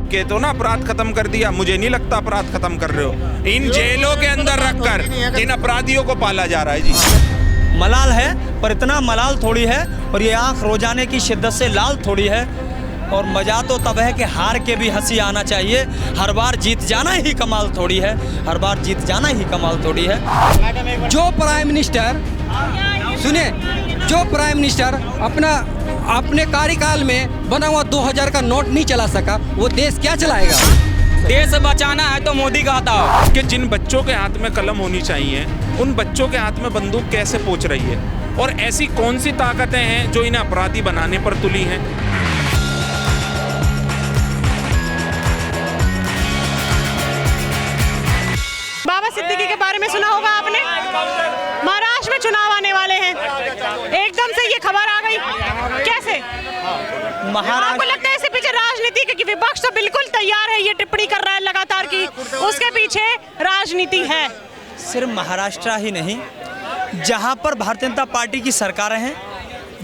के तो ना अपराध खत्म कर दिया, मुझे नहीं लगता अपराध खत्म कर रहे हो। इन जेलों के अंदर रखकर इन अपराधियों को पाला जा रहा है जी। मलाल है पर इतना मलाल थोड़ी है, और ये आँख रोजाने की शिद्दत से लाल थोड़ी है। और मजा तो तब है कि हार के भी हंसी आना चाहिए, हर बार जीत जाना ही कमाल थोड़ी है, हर बार जीत जाना ही कमाल थोड़ी है। जो प्राइम मिनिस्टर सुने, जो प्राइम मिनिस्टर अपने कार्यकाल में बना हुआ 2000 का नोट नहीं चला सका, वो देश क्या चलाएगा? देश बचाना है तो मोदी का हटाओ। कि जिन बच्चों के हाथ में कलम होनी चाहिए, उन बच्चों के हाथ में बंदूक कैसे पहुंच रही है? और ऐसी कौन सी ताकतें हैं जो इन्हें अपराधी बनाने पर तुली हैं? बाबा सिद्दीकी के बारे में सुना होगा आपने। महाराष्ट्र में चुनाव आने वाले हैं, एकदम से ये खबर आ गई, कैसे? आपको लगता है इसके पीछे राजनीति, क्योंकि विपक्ष तो बिल्कुल तैयार है, ये टिप्पणी कर रहा है लगातार की उसके पीछे राजनीति है। सिर्फ महाराष्ट्र ही नहीं, जहां पर भारतीय जनता पार्टी की सरकारें हैं,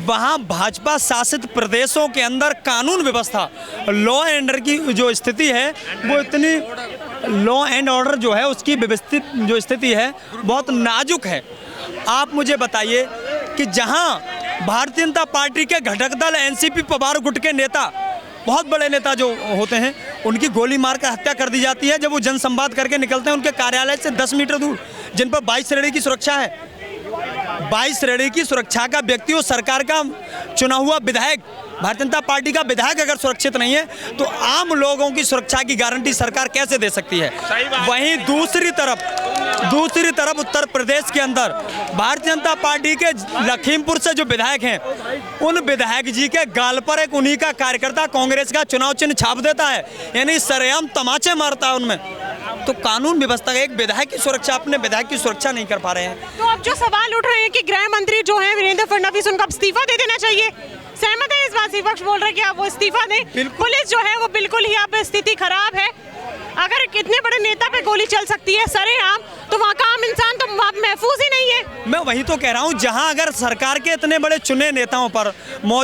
वहां भाजपा शासित प्रदेशों के अंदर कानून व्यवस्था, लॉ एंड ऑर्डर की जो स्थिति है, वो इतनी लॉ एंड ऑर्डर जो है उसकी व्यवस्थित जो स्थिति है बहुत नाजुक है। आप मुझे बताइए कि जहां भारतीय जनता पार्टी के घटक दल एनसीपी पवार गुट के नेता, बहुत बड़े नेता जो होते हैं, उनकी गोली मारकर हत्या कर दी जाती है जब वो जनसंवाद करके निकलते हैं उनके कार्यालय से 10 मीटर दूर, जिन पर 22 श्रेणी की सुरक्षा है। 22 श्रेणी की सुरक्षा का व्यक्ति और सरकार का चुना हुआ विधायक, भारतीय जनता पार्टी का विधायक अगर सुरक्षित नहीं है तो आम लोगों की सुरक्षा की गारंटी सरकार कैसे दे सकती है? वहीं दूसरी तरफ उत्तर प्रदेश के अंदर भारतीय जनता पार्टी के लखीमपुर से जो विधायक हैं, उन विधायक जी के गाल पर एक उन्हीं का कार्यकर्ता कांग्रेस का चुनाव चिन्ह छाप देता है, यानी सरेआम तमाचे मारता है उनमें। तो कानून व्यवस्था एक विधायक की सुरक्षा, अपने विधायक की सुरक्षा नहीं कर पा रहे हैं। तो अब जो सवाल उठ रहे हैं कि गृह मंत्री जो है वीरेंद्र फडणवीस, उनका इस्तीफा दे देना चाहिए, सहमत है इस बात से? विपक्ष बोल रहे हैं कि आप वो इस्तीफा दें। पुलिस जो है वो बिल्कुल ही अब स्थिति खराब है। अगर कितने बड़े नेता पे गोली चल सकती है सरेआम, तो वहाँ का आम इंसान तो महफूज ही नहीं है। मैं वही तो कह रहा हूँ, जहाँ अगर सरकार के इतने बड़े चुने नेताओं पर,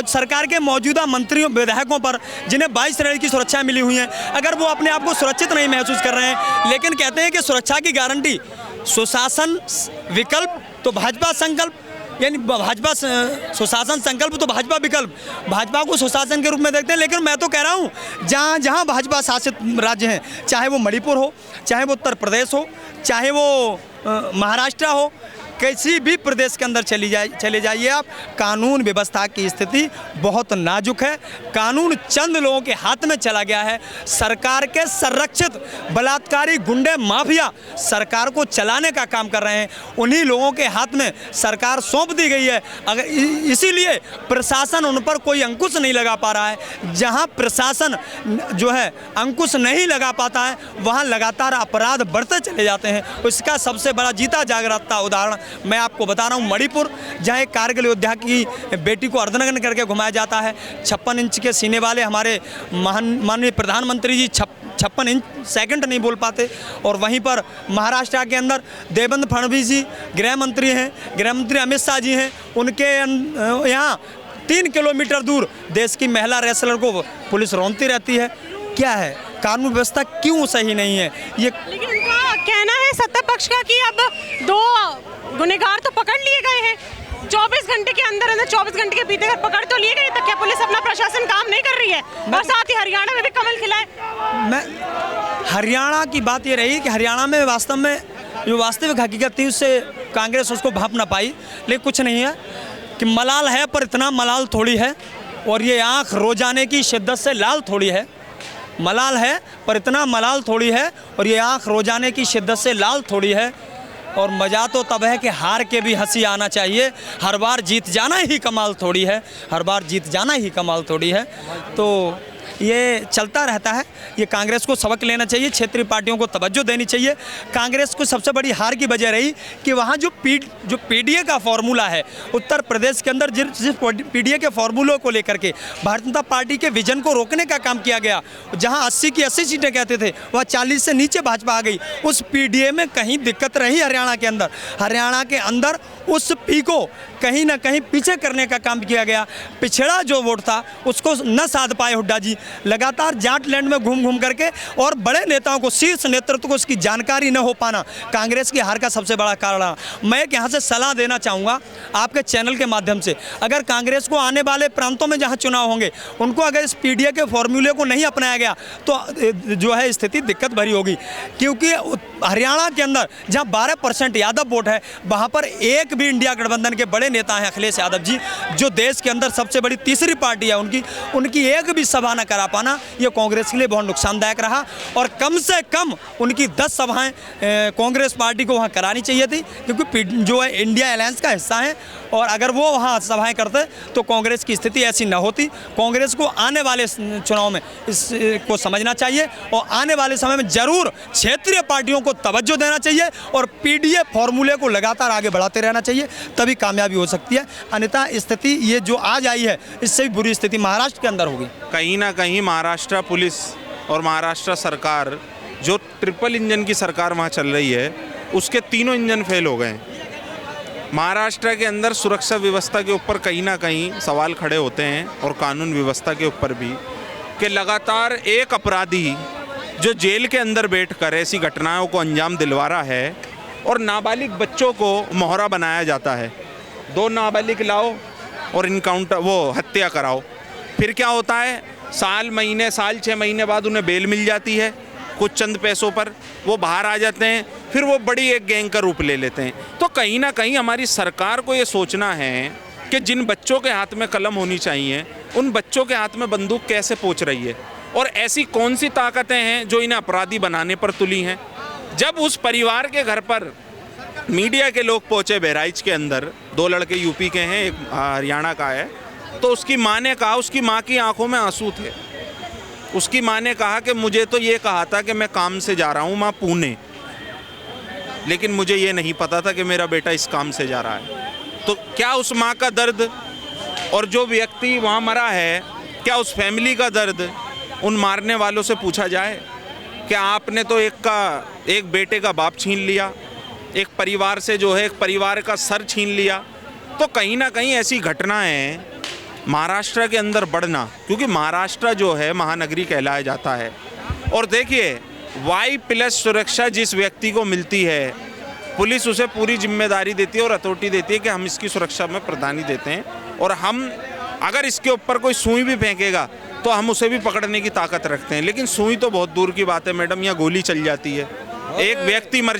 सरकार के मौजूदा मंत्रियों विधायकों पर, जिन्हें 22 श्रेणी की सुरक्षा मिली हुई है, अगर वो अपने आप को सुरक्षित नहीं महसूस कर रहे हैं, लेकिन कहते हैं कि सुरक्षा की गारंटी सुशासन विकल्प तो भाजपा संकल्प, यानी भाजपा सुशासन संकल्प तो भाजपा विकल्प, भाजपा को सुशासन के रूप में देखते हैं। लेकिन मैं तो कह रहा हूँ, जहाँ जहाँ भाजपा शासित राज्य हैं, चाहे वो मणिपुर हो, चाहे वो उत्तर प्रदेश हो, चाहे वो महाराष्ट्र हो, किसी भी प्रदेश के अंदर चले जाइए आप, कानून व्यवस्था की स्थिति बहुत नाजुक है। कानून चंद लोगों के हाथ में चला गया है। सरकार के संरक्षित बलात्कारी गुंडे माफिया सरकार को चलाने का काम कर रहे हैं, उन्हीं लोगों के हाथ में सरकार सौंप दी गई है। अगर इसीलिए प्रशासन उन पर कोई अंकुश नहीं लगा पा रहा है। जहां प्रशासन जो है अंकुश नहीं लगा पाता है, वहां लगातार अपराध बढ़ते चले जाते हैं। उसका सबसे बड़ा जीता जागता उदाहरण मैं आपको बता रहा हूँ, मणिपुर, जहाँ एक कारगिल योद्धा की बेटी को अर्धनग्न करके घुमाया जाता है। 56 इंच के सीने वाले हमारे माननीय प्रधानमंत्री जी 56 इंच सेकंड नहीं बोल पाते। और वहीं पर महाराष्ट्र के अंदर देवेंद्र फडणवीस जी गृह मंत्री हैं, गृह मंत्री अमित शाह जी हैं, उनके यहाँ 3 किलोमीटर दूर देश की महिला रेसलर को पुलिस रोकती रहती है। क्या है, कानून व्यवस्था क्यों सही नहीं है? ये लेकिन उनका कहना है सत्ता पक्ष का कि अब 2 गुनहगार तो पकड़ लिए गए हैं, 24 घंटे के अंदर 24 घंटे के भीतर पकड़ तो लिए गए, तो क्या पुलिस अपना प्रशासन काम नहीं कर रही है? और साथ ही हरियाणा में भी कमल खिला है। मैं हरियाणा की बात ये रही कि हरियाणा में वास्तव में जो वास्तविक हकीकत थी उससे कांग्रेस उसको भाप ना पाई। लेकिन कुछ नहीं है कि मलाल है पर इतना मलाल थोड़ी है, और ये आँख रोजाने की शिद्दत से लाल थोड़ी है। मलाल है पर इतना मलाल थोड़ी है, और ये आँख रोजाने की शिद्दत से लाल थोड़ी है। और मज़ा तो तब है कि हार के भी हंसी आना चाहिए, हर बार जीत जाना ही कमाल थोड़ी है, हर बार जीत जाना ही कमाल थोड़ी है। तो ये चलता रहता है। ये कांग्रेस को सबक लेना चाहिए, क्षेत्रीय पार्टियों को तवज्जो देनी चाहिए। कांग्रेस को सबसे बड़ी हार की वजह रही कि वहाँ जो पीडीए का फार्मूला है उत्तर प्रदेश के अंदर, जिस पीडीए के फार्मूलों को लेकर के भारतीय जनता पार्टी के विजन को रोकने का काम किया गया, जहाँ 80 की 80 सीटें कहते थे वह 40 से नीचे भाजपा आ गई। उस पीडीए में कहीं दिक्कत रही हरियाणा के अंदर, हरियाणा के अंदर उस पी को कहीं ना कहीं पीछे करने का काम किया गया। पिछड़ा जो वोट था उसको न साध पाए हुड्डा जी, लगातार जाट लैंड में घूम घूम करके और बड़े नेताओं को, शीर्ष नेतृत्व को इसकी जानकारी न हो पाना कांग्रेस की हार का सबसे बड़ा कारण है। मैं एक यहाँ से सलाह देना चाहूँगा आपके चैनल के माध्यम से, अगर कांग्रेस को आने वाले प्रांतों में जहाँ चुनाव होंगे उनको अगर इस पीडीए के फॉर्मूले को नहीं अपनाया गया तो जो है स्थिति दिक्कत भरी होगी, क्योंकि हरियाणा के अंदर जहाँ 12% यादव वोट है वहाँ पर एक भी इंडिया गठबंधन के बड़े नेता हैं अखिलेश यादव जी, जो देश के अंदर सबसे बड़ी तीसरी पार्टी है, उनकी एक भी सभा न करा पाना ये कांग्रेस के लिए बहुत नुकसानदायक रहा। और कम से कम उनकी 10 सभाएं कांग्रेस पार्टी को वहाँ करानी चाहिए थी, क्योंकि जो है इंडिया अलायंस का हिस्सा है, और अगर वो वहाँ सभाएं करते तो कांग्रेस की स्थिति ऐसी न होती। कांग्रेस को आने वाले चुनाव में इसको समझना चाहिए और आने वाले समय में जरूर क्षेत्रीय पार्टियों को तवज्जो देना चाहिए और पीडीए फॉर्मूले को लगातार आगे बढ़ाते रहना चाहिए, तभी कामयाबी हो सकती है। अन्यथा स्थिति ये जो आज आई है इससे भी बुरी स्थिति महाराष्ट्र के अंदर होगी। कहीं ना कहीं महाराष्ट्र पुलिस और महाराष्ट्र सरकार, जो ट्रिपल इंजन की सरकार वहाँ चल रही है, उसके तीनों इंजन फेल हो गए। महाराष्ट्र के अंदर सुरक्षा व्यवस्था के ऊपर कहीं ना कहीं सवाल खड़े होते हैं और कानून व्यवस्था के ऊपर भी, कि लगातार एक अपराधी जो जेल के अंदर बैठकर ऐसी घटनाओं को अंजाम दिलवा रहा है और नाबालिग बच्चों को मोहरा बनाया जाता है। 2 नाबालिग लाओ और इनकाउंटर वो हत्या कराओ, फिर क्या होता है, साल 6 महीने बाद उन्हें बेल मिल जाती है, कुछ चंद पैसों पर वो बाहर आ जाते हैं, फिर वो बड़ी एक गैंग का रूप ले लेते हैं। तो कहीं ना कहीं हमारी सरकार को ये सोचना है कि जिन बच्चों के हाथ में कलम होनी चाहिए उन बच्चों के हाथ में बंदूक कैसे पहुंच रही है, और ऐसी कौन सी ताकतें हैं जो इन्हें अपराधी बनाने पर तुली हैं। जब उस परिवार के घर पर मीडिया के लोग पहुंचे बहराइच के अंदर, 2 लड़के यूपी के हैं, एक हरियाणा का है, तो उसकी माँ ने कहा, उसकी माँ की आंखों में आंसू थे। उसकी माँ ने कहा कि मुझे तो ये कहा था कि मैं काम से जा रहा हूँ माँ पुणे, लेकिन मुझे ये नहीं पता था कि मेरा बेटा इस काम से जा रहा है। तो क्या उस माँ का दर्द और जो व्यक्ति वहाँ मरा है, क्या उस फैमिली का दर्द उन मारने वालों से पूछा जाए? क्या आपने तो एक बेटे का बाप छीन लिया, एक परिवार से जो है एक परिवार का सर छीन लिया। तो कहीं ना कहीं ऐसी घटनाएं महाराष्ट्र के अंदर बढ़ना, क्योंकि महाराष्ट्र जो है महानगरी कहलाया जाता है। और देखिए Y+ सुरक्षा जिस व्यक्ति को मिलती है, पुलिस उसे पूरी जिम्मेदारी देती है और अथॉरिटी देती है कि हम इसकी सुरक्षा में प्रदानी देते हैं, और हम अगर इसके ऊपर कोई सुई भी फेंकेगा तो हम उसे भी पकड़ने की ताकत रखते हैं। लेकिन सुई तो बहुत दूर की बात है मैडम, यहाँ गोली चल जाती है, एक व्यक्ति मर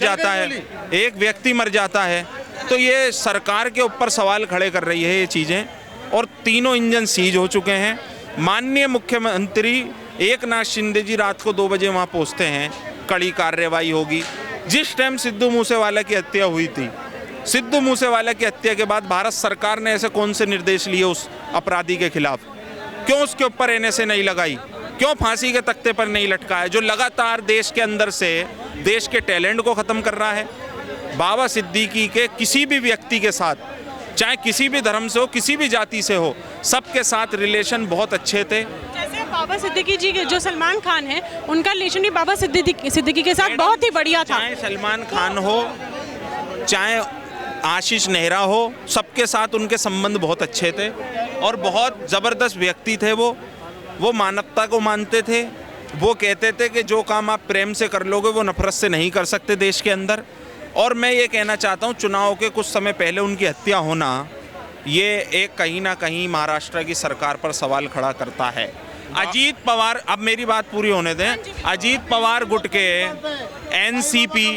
जाता है, तो ये सरकार के ऊपर सवाल खड़े कर रही है ये चीज़ें। और तीनों इंजन सीज हो चुके हैं। माननीय मुख्यमंत्री एकनाथ शिंदे जी रात को 2 बजे वहाँ पहुँचते हैं, कड़ी कार्रवाई होगी। जिस टाइम सिद्धू मूसेवाला की हत्या हुई थी, सिद्धू मूसेवाला की हत्या के बाद भारत सरकार ने ऐसे कौन से निर्देश लिए उस अपराधी के खिलाफ? क्यों उसके ऊपर NSA नहीं लगाई? क्यों फांसी के तख्ते पर नहीं लटकाया? जो लगातार देश के अंदर से देश के टैलेंट को ख़त्म कर रहा है। बाबा सिद्दीकी के किसी भी व्यक्ति के साथ, चाहे किसी भी धर्म से हो, किसी भी जाति से हो, सबके साथ रिलेशन बहुत अच्छे थे। जैसे बाबा सिद्दीकी जी के जो सलमान खान है, उनका रिलेशन भी बाबा सिद्दीकी के साथ बहुत ही बढ़िया था। चाहे सलमान खान हो, चाहे आशीष नेहरा हो, सबके साथ उनके संबंध बहुत अच्छे थे और बहुत ज़बरदस्त व्यक्ति थे। वो मानवता को मानते थे। वो कहते थे कि जो काम आप प्रेम से कर लोगे वो नफरत से नहीं कर सकते देश के अंदर। और मैं ये कहना चाहता हूँ, चुनाव के कुछ समय पहले उनकी हत्या होना, ये एक कहीं ना कहीं महाराष्ट्र की सरकार पर सवाल खड़ा करता है। अजीत पवार, अब मेरी बात पूरी होने दें, अजीत पवार गुट के NCP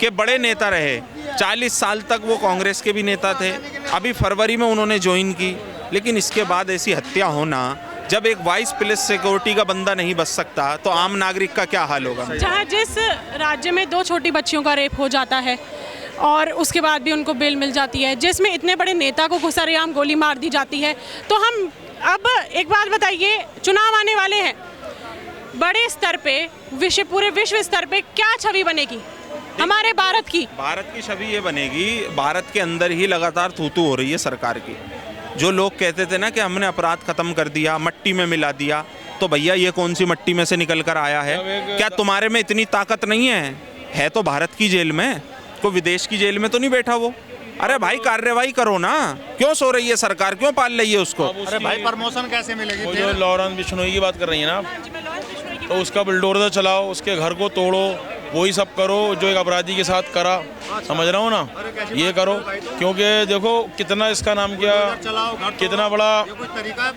के बड़े नेता रहे, 40 साल तक वो कांग्रेस के भी नेता थे। अभी फरवरी में उन्होंने ज्वाइन की, लेकिन इसके बाद ऐसी हत्या होना, जब एक Y+ सिक्योरिटी का बंदा नहीं बच सकता तो आम नागरिक का क्या हाल होगा? जहाँ जिस राज्य में 2 छोटी बच्चियों का रेप हो जाता है और उसके बाद भी उनको बेल मिल जाती है, जिसमें इतने बड़े नेता को घुसरेआम गोली मार दी जाती है, तो हम अब एक बात बताइए, चुनाव आने वाले हैं, बड़े स्तर पे पूरे विश्व स्तर पे क्या छवि बनेगी हमारे भारत की? भारत की छवि ये बनेगी, भारत के अंदर ही लगातार थूथू हो रही है सरकार की। जो लोग कहते थे ना कि हमने अपराध खत्म कर दिया, मट्टी में मिला दिया, तो भैया ये कौन सी मट्टी में से निकल कर आया है? क्या तुम्हारे में इतनी ताकत नहीं है? तो भारत की जेल में, कोई विदेश की जेल में तो नहीं बैठा वो। अरे भाई कार्रवाई करो ना, क्यों सो रही है सरकार, क्यों पाल रही है उसको? अरे भाई प्रमोशन कैसे मिलेगी? वो जो लॉरेंस बिश्नोई की बात कर रही है ना, तो उसका बुलडोजर चलाओ, उसके घर को तोड़ो, वही सब करो जो एक अपराधी के साथ करा, समझ रहा हूँ ना, ये करो। क्योंकि देखो कितना इसका नाम क्या, कितना बड़ा,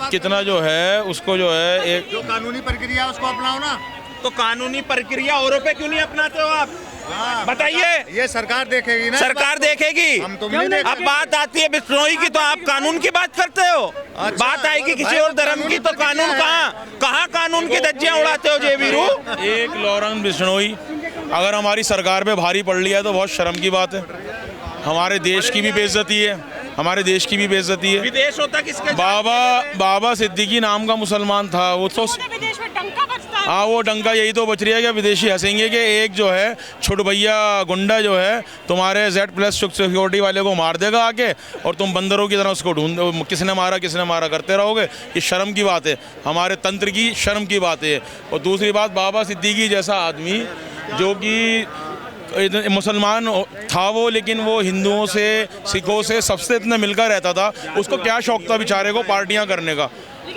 कितना जो है उसको जो है एक जो कानूनी प्रक्रिया उसको अपनाओ ना। तो कानूनी प्रक्रिया औरों पे क्यों नहीं अपनाते हो आप? बताइए। ये सरकार देखेगी ना, सरकार देखेगी। हम तुम नहीं देख अब बात आती है बिश्नोई की तो आप कानून की बात करते हो। बात आएगी किसी और धर्म की तो कानून कहाँ कानून की धज्जियां उड़ाते हो जे वीरू? एक लॉरेंस बिश्नोई अगर हमारी सरकार पे भारी पड़ लिया है तो बहुत शर्म की बात है। हमारे देश की भी बेइज्जती है, हमारे देश की भी बेइज्जती है। विदेश होता किसके? बाबा सिद्दीकी नाम का मुसलमान था, वो तो विदेश में डंका बजता है। हाँ, वो डंका यही तो बच रही है कि विदेशी हंसेंगे कि एक जो है छोट भैया गुंडा जो है तुम्हारे Z+ सिक्योरिटी वाले को मार देगा आके, और तुम बंदरों की तरह उसको ढूंढ किसने मारा करते रहोगे। ये शर्म की बात है, हमारे तंत्र की शर्म की बात है। और दूसरी बात, बाबा सिद्दीकी जैसा आदमी जो कि मुसलमान था वो, लेकिन वो हिंदुओं से, सिखों से, सबसे इतना मिलकर रहता था, उसको क्या शौक था बेचारे को पार्टियां करने का।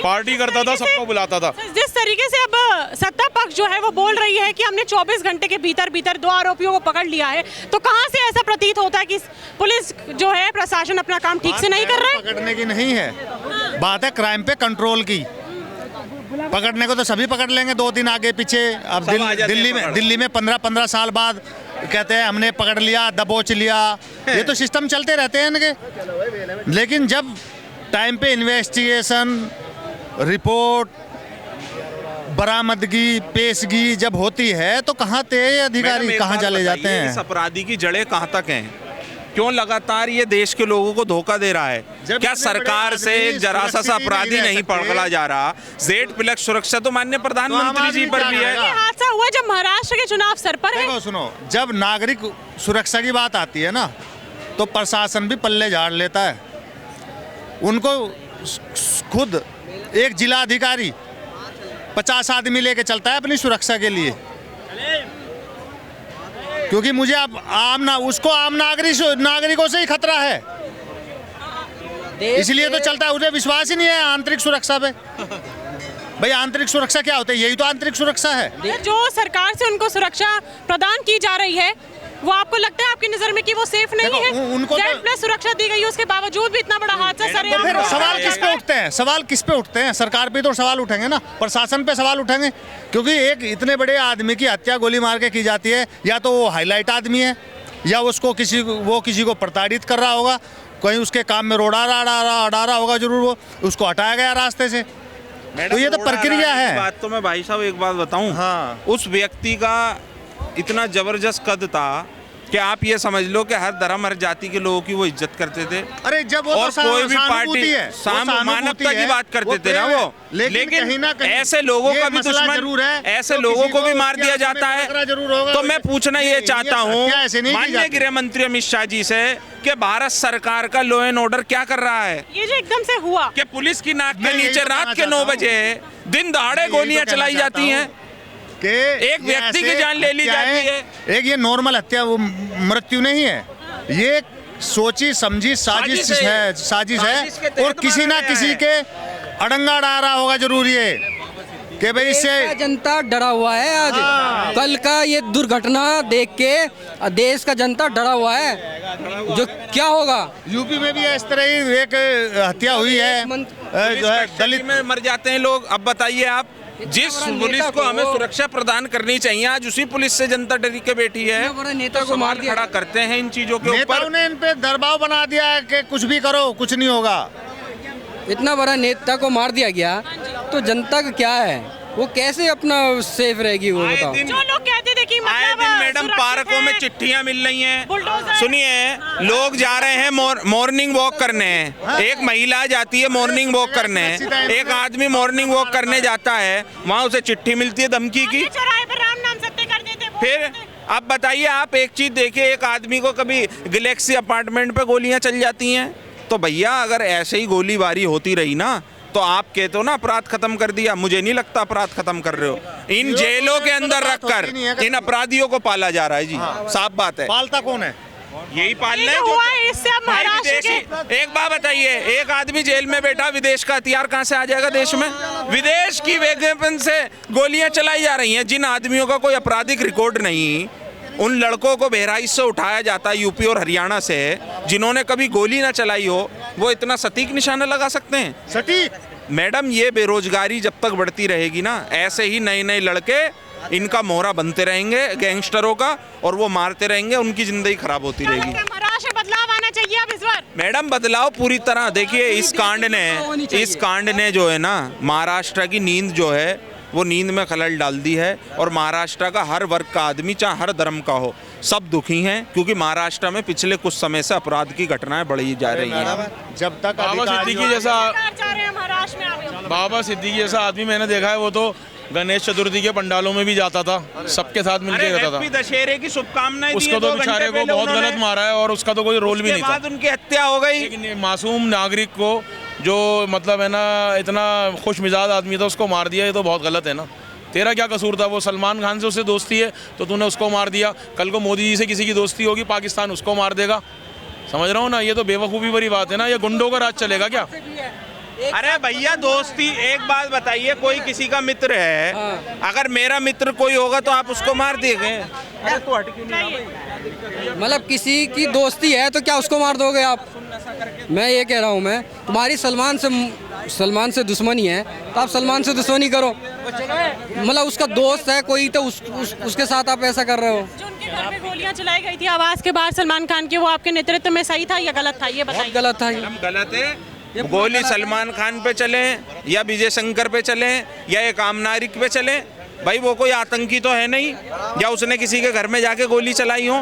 पार्टी करता था, सबको बुलाता था। जिस तरीके से अब सत्ता पक्ष जो है वो बोल रही है कि हमने 24 घंटे के भीतर 2 आरोपियों को पकड़ लिया है, तो कहां से ऐसा प्रतीत होता है कि पुलिस जो है, प्रशासन अपना काम ठीक से नहीं कर रहा है? पकड़ने की नहीं है बात, है क्राइम पे कंट्रोल की। पकड़ने को तो सभी पकड़ लेंगे 2 दिन आगे पीछे। अब दिल्ली में 15 साल बाद कहते हैं हमने पकड़ लिया, दबोच लिया, ये तो सिस्टम चलते रहते हैं इनके। लेकिन जब टाइम पे इन्वेस्टिगेशन, रिपोर्ट, बरामदगी, पेशगी जब होती है तो कहाँ थे अधिकारी, कहाँ चले जाते हैं? इस अपराधी की जड़ें कहाँ तक हैं? क्यों लगातार ये देश के लोगों को धोखा दे रहा है? क्या सरकार से एक जरा सा अपराधी नहीं पकड़ा जा रहा? Z+ सुरक्षा तो माननीय प्रधानमंत्री जी पर भी है। हादसा हुआ जब महाराष्ट्र के चुनाव सर पर है। देखो सुनो, जब नागरिक सुरक्षा की बात आती है ना, तो प्रशासन भी पल्ले झाड़ लेता है। उनको खुद एक जिला अधिकारी 50 आदमी लेके चलता है अपनी सुरक्षा के लिए, क्योंकि मुझे अब उसको आम नागरिकों से ही खतरा है, इसलिए तो चलता है। उन्हें विश्वास ही नहीं है आंतरिक सुरक्षा पे। भाई आंतरिक सुरक्षा क्या होता है? यही तो आंतरिक सुरक्षा है। जो सरकार से उनको सुरक्षा प्रदान की जा रही है, वो आपको लगता है आपकी नजर में कि वो सेफ नहीं है? उनको Z+ सुरक्षा दी गई है, उसके बावजूद भी इतना बड़ा हादसा सरेआम फिर हो रहा सवाल है। किस पे उठते हैं? सवाल किस पे उठते हैं? सरकार पे तो सवाल उठेंगे ना, प्रशासन पे सवाल उठेंगे, क्योंकि एक इतने बड़े आदमी की हत्या गोली मार के की जाती है। या तो वो हाईलाइट आदमी है, या उसको किसी को प्रताड़ित कर रहा होगा, कहीं उसके काम में रोड़ा रहा होगा जरूर, वो उसको हटाया गया रास्ते से। तो ये तो प्रक्रिया है। बात तो मैं भाई साहब एक बात बताऊं, हाँ। उस व्यक्ति का इतना जबरदस्त कद था कि आप ये समझ लो कि हर धर्म, हर जाति के लोगों की वो इज्जत करते थे। अरे जब वो और तो कोई भी पार्टी सहानुभूति मानवता की है, बात करते थे ना वो, लेकिन कहीं ना कहीं ऐसे लोगों ये का भी मसला दुश्मन, जरूर है, ऐसे तो लोगों किसी को भी को मार दिया क्या जाता है। उसमें जरूर होगा। तो मैं पूछना ये चाहता हूँ माननीय गृह मंत्री अमित शाह जी से कि भारत सरकार का लॉ एंड ऑर्डर क्या कर रहा है? ये जो एकदम से हुआ कि पुलिस की नाक मैं के यही नीचे तो रात कहना के 9 चाहता बजे दिन दहाड़े गोलियां चलाई जाती हैं, एक व्यक्ति की जान ले ली जाती है। एक ये नॉर्मल हत्या, वो मृत्यु नहीं है, ये सोची समझी साजिश है और किसी ना किसी के अड़ंगा डाल रहा होगा जरूर ये कि भाई इससे जनता डरा हुआ है। आज कल का ये दुर्घटना देख के देश का जनता डरा हुआ है, जो क्या होगा। यूपी में भी इस तरह ही एक हत्या हुई है, जो है दलित में मर जाते हैं लोग। अब बताइए आप, जिस पुलिस को हमें सुरक्षा प्रदान करनी चाहिए, आज उसी पुलिस से जनता डरी के बैठी है। नेता को मार दिया, खड़ा करते हैं इन चीजों के ऊपर। नेताओं ने इन पे दबाव बना दिया है कि कुछ भी करो, कुछ नहीं होगा। इतना बड़ा नेता को मार दिया गया तो जनता का क्या है, वो कैसे अपना सेफ रहेगी, वो बताओ। जो लोग कहते थे कि आए मतलब दिन मैडम पार्कों में चिट्ठियां मिल रही हैं। सुनिए, लोग जा रहे हैं मॉर्निंग वॉक करने, एक महिला जाती है मॉर्निंग वॉक करने, एक आदमी मॉर्निंग वॉक करने जाता है, वहाँ उसे चिट्ठी मिलती है धमकी की। चौराहे पर राम नाम सत्य कर देते वो फिर अब बताइए आप, एक चीज देखिए, एक आदमी को कभी गैलेक्सी अपार्टमेंट पे गोलियां चल जाती हैं, तो भैया अगर ऐसे ही गोलीबारी होती रही ना, तो आप कहते हो ना अपराध खत्म कर दिया, मुझे नहीं लगता अपराध खत्म कर रहे हो। इन जेलों के अंदर रखकर इन अपराधियों को पाला जा रहा है जी, साफ बात है। पालता कौन है? यही पालना है ये जो हुआ है, इससे अब भाई महाराष्ट्र विदेशी। एक बात बताइए, एक आदमी जेल में बैठा, विदेश का हथियार कहाँ से आ जाएगा देश में? विदेश की वेपन से गोलियां चलाई जा रही हैं। जिन आदमियों का कोई आपराधिक रिकॉर्ड नहीं, उन लड़कों को बहराइच से उठाया जाता है यूपी और हरियाणा से, जिन्होंने कभी गोली ना चलाई हो, वो इतना सटीक निशाना लगा सकते हैं? सटीक। मैडम, ये बेरोजगारी जब तक बढ़ती रहेगी ना, ऐसे ही नए नए लड़के इनका मोहरा बनते रहेंगे गैंगस्टरों का, और वो मारते रहेंगे, उनकी जिंदगी खराब होती रहेगी। महाराष्ट्र में बदलाव आना चाहिए अब इस बार। मैडम, बदलाव पूरी तरह देखिए, इस कांड ने जो है ना, महाराष्ट्र की नींद जो है वो नींद में खलल डाल दी है। और महाराष्ट्र का हर वर्ग का आदमी, चाहे हर धर्म का हो, सब दुखी हैं, क्योंकि महाराष्ट्र में पिछले कुछ समय से अपराध की घटनाएं बढ़ी जा रही हैं। जब तक बाबा सिद्दीकी जैसा जा रहे हैं महाराष्ट्र में आप। बाबा सिद्दीकी जैसा आदमी मैंने देखा है, वो तो गणेश चतुर्थी के पंडालों में भी जाता था, सबके साथ मिलके रहता था। दशहरे की शुभकामनाएं उसको तो बेचारे को बहुत गलत मारा है, और उसका तो कोई रोल भी नहीं था। उनकी हत्या हो गई। लेकिन ये मासूम नागरिक को, जो मतलब है ना इतना खुश मिजाज आदमी था, उसको मार दिया, ये तो बहुत गलत है ना। तेरा क्या कसूर था? वो सलमान खान से उससे दोस्ती है तो तूने उसको मार दिया। कल को मोदी जी से किसी की दोस्ती होगी, पाकिस्तान उसको मार देगा। समझ रहा हूँ ना, ये तो बेवकूफ़ी भरी बात है ना। ये गुंडों का राज चलेगा क्या? अरे भैया, दोस्ती, एक बात बताइए, कोई किसी का मित्र है, अगर मेरा मित्र कोई होगा तो आप उसको मार देंगे? अरे तो हट क्यों नहीं? मतलब किसी की दोस्ती है तो क्या उसको मार दोगे आप? मैं ये कह रहा हूँ, मैं तुम्हारी सलमान से दुश्मनी है तो आप सलमान से दुश्मनी करो। मतलब उसका दोस्त है कोई तो उसके साथ आप ऐसा कर रहे हो। जो उनके घर पे गोलियां चलाई गई थी आवाज के बाहर सलमान खान की, वो आपके नेतृत्व में सही था या गलत था, ये बताइए। गलत था ये। गलत है। गोली सलमान खान पे चले या विजय शंकर पे चले या एक आम नागरिक पे चले, भाई वो कोई आतंकी तो है नहीं, या उसने किसी के घर में जाके गोली चलाई हो।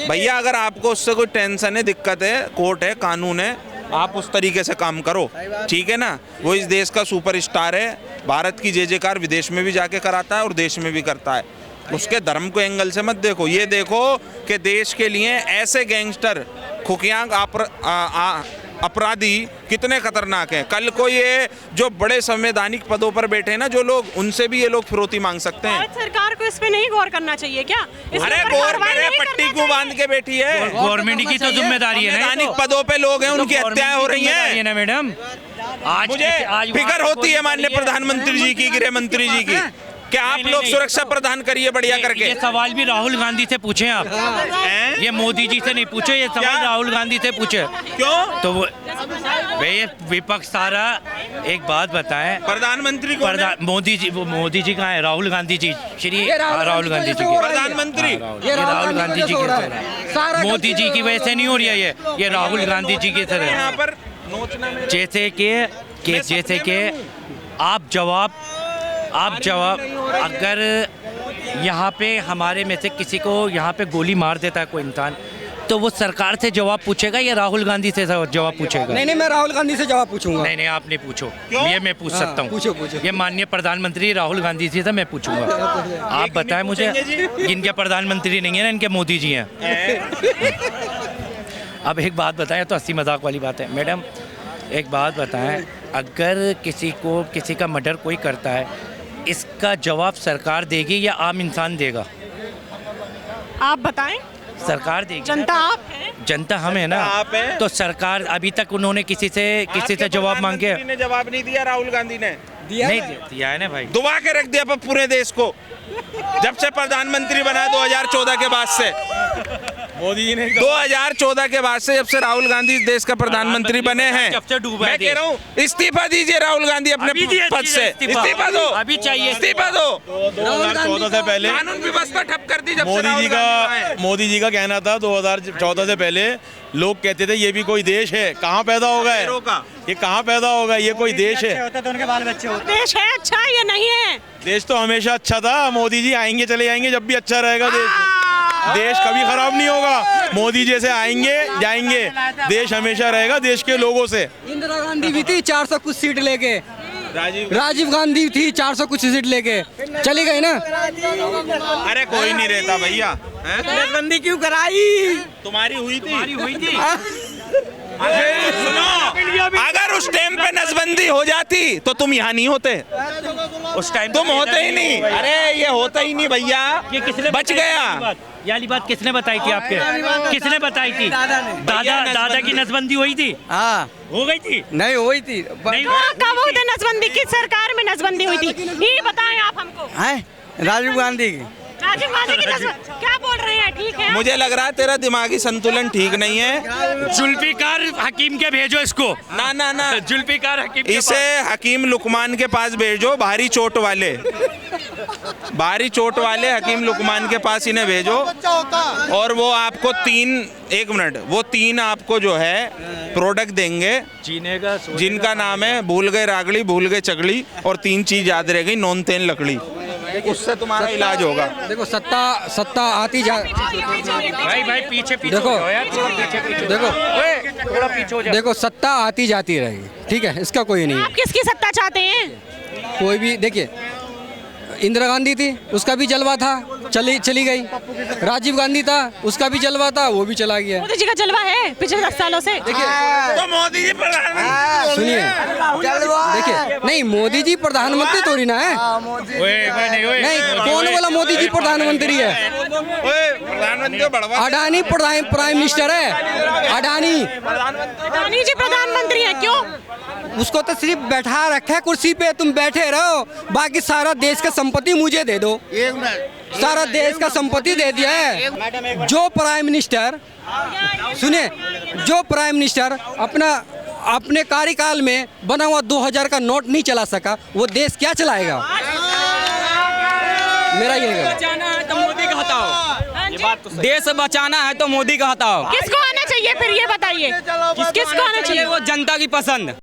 भैया, अगर आपको उससे कोई टेंशन है, दिक्कत है, कोर्ट है, कानून है, आप उस तरीके से काम करो, ठीक है ना। वो इस देश का सुपरस्टार है, भारत की जयकार विदेश में भी जाके कराता है और देश में भी करता है। उसके धर्म को एंगल से मत देखो, ये देखो कि देश के लिए ऐसे गैंगस्टर, खुफिया अपराधी कितने खतरनाक हैं। कल को ये जो बड़े संवैधानिक पदों पर बैठे हैं ना जो लोग, उनसे भी ये लोग फिरौती मांग सकते हैं। सरकार को इस पे नहीं गौर करना चाहिए क्या? अरे गौर करे, पट्टी क्यों बांध के बैठी है? गवर्नमेंट की तो जिम्मेदारी है ना। संवैधानिक पदों पे लोग हैं, उनकी हत्याएं हो रही हैं ना मैडम। मुझे फिक्र होती है माननीय प्रधानमंत्री जी की, गृह मंत्री जी की, कि आप लोग सुरक्षा प्रदान करिए बढ़िया करके। ये सवाल भी राहुल गांधी से पूछे आप, ये मोदी जी से नहीं पूछे, ये सवाल राहुल गांधी से पूछे। क्यों? तो वे विपक्ष सारा, एक बात बताएं, प्रधानमंत्री को मोदी जी कहाँ है? राहुल गांधी जी, श्री राहुल गांधी जी प्रधानमंत्री, ये राहुल गांधी जी की, मोदी जी की वजह से नहीं हो रही है ये राहुल गांधी जी की तरह। यहाँ पर नोचना में जैसे कि आप जवाब अगर यहाँ पे हमारे में से किसी को यहाँ पे गोली मार देता है कोई इंसान, तो वो सरकार से जवाब पूछेगा या राहुल गांधी से जवाब पूछेगा? नहीं, मैं राहुल गांधी से जवाब पूछूंगा। नहीं, आप नहीं पूछो, ये मैं पूछ सकता हूँ। पूछो। ये माननीय प्रधानमंत्री राहुल गांधी जी से मैं पूछूंगा। आप बताएं मुझे, इनके प्रधानमंत्री नहीं है ना, इनके मोदी जी हैं। अब एक बात बताएं, तो हंसी मजाक वाली बात है मैडम, एक बात बताएं, अगर किसी का मर्डर कोई करता है, इसका जवाब सरकार देगी या आम इंसान देगा? आप बताएं। सरकार देगी। जनता आप हैं? जनता हम है ना, तो सरकार, अभी तक उन्होंने किसी से जवाब मांगे? ने जवाब नहीं दिया, राहुल गांधी ने नहीं दिया है ना भाई। दुबा के रख दिया पूरे देश को, जब से प्रधानमंत्री बना 2014 के बाद से। मोदी जी ने 2014 के बाद से, जब से राहुल गांधी इस देश का प्रधानमंत्री बने हैं, जब से डूबा मैं कह रहा हूँ इस्तीफा दीजिए राहुल गांधी अपने पद से। इस्तीफा दो, अभी चाहिए इस्तीफा दो। 2014 से पहले कानून व्यवस्था ठप कर दी जब से राहुल गांधी आए। मोदी जी का कहना था 2014 से पहले लोग कहते थे ये भी कोई देश है, कहाँ पैदा होगा है ये, कहाँ पैदा होगा ये, कोई देश है? देश है अच्छा, ये नहीं है। देश तो हमेशा अच्छा था, मोदी जी आएंगे चले जाएंगे, जब भी अच्छा रहेगा देश कभी खराब नहीं होगा। मोदी जैसे आएंगे जाएंगे, देश हमेशा रहेगा देश के लोगों से। इंदिरा गांधी भी थी 400 कुछ सीट लेके, राजीव गांधी थी 400 कुछ सीट लेके, चली गई ना। अरे कोई नहीं रहता भैया, बंदी क्यों कराई? तुम्हारी हुई थी। सुनो, अगर उस टाइम पे नसबंदी हो जाती तो तुम यहाँ नहीं होते, उस टाइम तुम होते ही नहीं। अरे ये होता ही नहीं भैया, ये किसने बच गया। ये वाली बात किसने बताई थी आपके? किसने बताई थी? दादा की नसबंदी हुई थी? हाँ हो गई थी? नहीं हुई थी। नहीं कब हुई थी नसबंदी? किस सरकार में नसबंदी हुई थी ये बताएं आप हमको। है राजीव गांधी की। राजीव गांधी की नसबंदी क्या बोल रहे हैं? ठीक है, मुझे लग रहा है तेरा दिमागी संतुलन ठीक नहीं है। जुल्फिकार हकीम के भेजो इसको। ना ना ना, जुल्फिकार हकीम के इसे हकीम लुकमान के पास भेजो, भारी चोट वाले हकीम लुकमान के पास इन्हें भेजो, और वो आपको वो तीन आपको जो है प्रोडक्ट देंगे जीने का, जिनका नाम है भूल गए रागड़ी, भूल गए चगड़ी, और 3 चीज याद रह गई, नॉन तेन लकड़ी। उससे तुम्हारा इलाज होगा। देखो सत्ता आती जा। भाई पीछे देखो, हो जाओ यार, थोड़ा पीछे देखो थोड़ा पीछे हो जाओ। देखो सत्ता आती जाती रहेगी, ठीक है, इसका कोई नहीं। आप किसकी सत्ता चाहते हैं? कोई भी देखिए, इंदिरा गांधी थी, उसका भी जलवा था, चली गई। राजीव गांधी था, उसका भी जलवा था, वो भी चला गया। मोदी जी का जलवा है पिछले 10 सालों से। तो मोदी जी प्रधानमंत्री, सुनिए, देखिए, नहीं मोदी जी प्रधानमंत्री थोड़ी ना है। नहीं, कौन बोला मोदी जी प्रधानमंत्री है? प्रधानमंत्री बढ़वा, अडानी प्राइम मिनिस्टर है। अडानी जी प्रधानमंत्री है, क्यों? उसको तो सिर्फ बैठा रखा है कुर्सी पे, तुम बैठे रहो, बाकी सारा देश का संपत्ति मुझे दे दो। सारा देश का संपत्ति दे दिया है। जो प्राइम मिनिस्टर, सुनिए, जो प्राइम मिनिस्टर अपने कार्यकाल में बना हुआ 2000 का नोट नहीं चला सका, वो देश क्या चलाएगा? मेरा ये है। बचाना है तो मोदी का हटाओ। देश बचाना है तो मोदी का हटाओ। किसको आना चाहिए फिर ये बताइए, किसको आना चाहिए? वो जनता की पसंद।